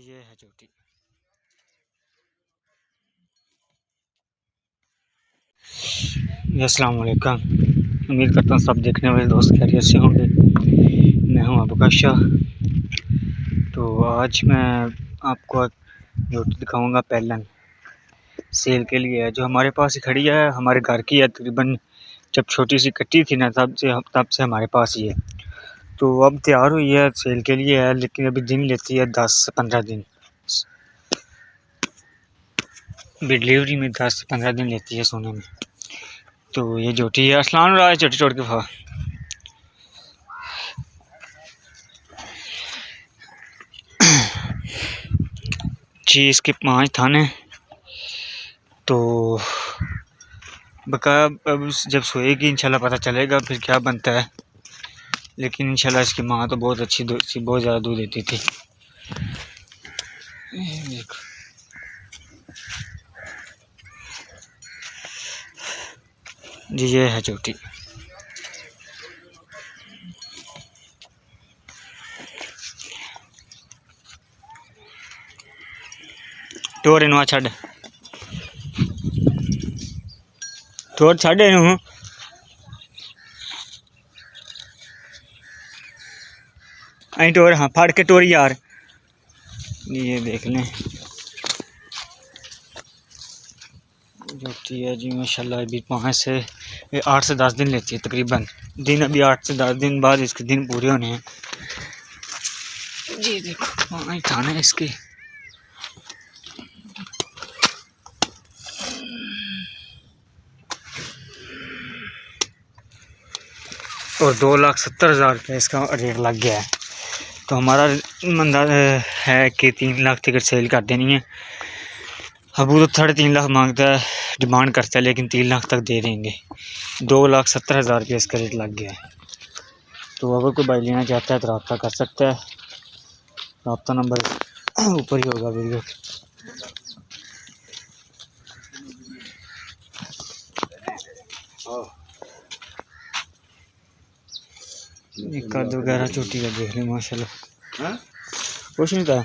जी ये है चोटी। अस्सलाम वालेकुम। उम्मीद करता हूँ सब देखने वाले दोस्त खैरियत से होंगे। मैं हूँ अबू शाह। तो आज मैं आपको चोटी दिखाऊंगा पैलन सेल के लिए है, जो हमारे पास ही खड़ी है, हमारे घर की है। तकरीबन जब छोटी सी कट्टी थी ना तब से हमारे पास ही है। तो अब तैयार हुई है, सेल के लिए है, लेकिन अभी दिन लेती है 10 से 15 दिन। डिलीवरी में 10 से 15 दिन लेती है सोने में। तो ये जोटी है, अस्सलाम वालेकुम। छोटी छोटी के भाव जी, इसके 5 थाने। तो बका अब जब सोएगी इंशाल्लाह पता चलेगा फिर क्या बनता है। लेकिन इंशाल्लाह इसकी माँ तो बहुत अच्छी बहुत ज़्यादा दूध देती थी। देखो जी ये है चोटी। टोर इनवा छड़ टोर छड़ इनू अं टोर हाँ फड़ के टोर यार। ये देख लें जोटी है जी माशाल्लाह। अभी 5 से 8 से 10 दिन लेती है तकरीबन। दिन अभी 8 से 10 दिन बाद इसके दिन पूरे होने हैं। जी देखो 5 थाने इसके। और 2,70,000 रुपये इसका रेट लग गया है। तो हमारा अंदाज है कि 3 लाख तक सेल कर देनी है। अबू तो 3.5 लाख मांगता है, डिमांड करता है, लेकिन 3 लाख तक दे देंगे। 2,70,000 रुपये इसका रेट लग गया है। तो अगर कोई भाई लेना चाहता है तो रब्ता कर सकता है। रब्ता नंबर ऊपर ही होगा वीडियो। कद वगैरह चोटी का देख लें माशाल्लाह। कुछ नहीं था।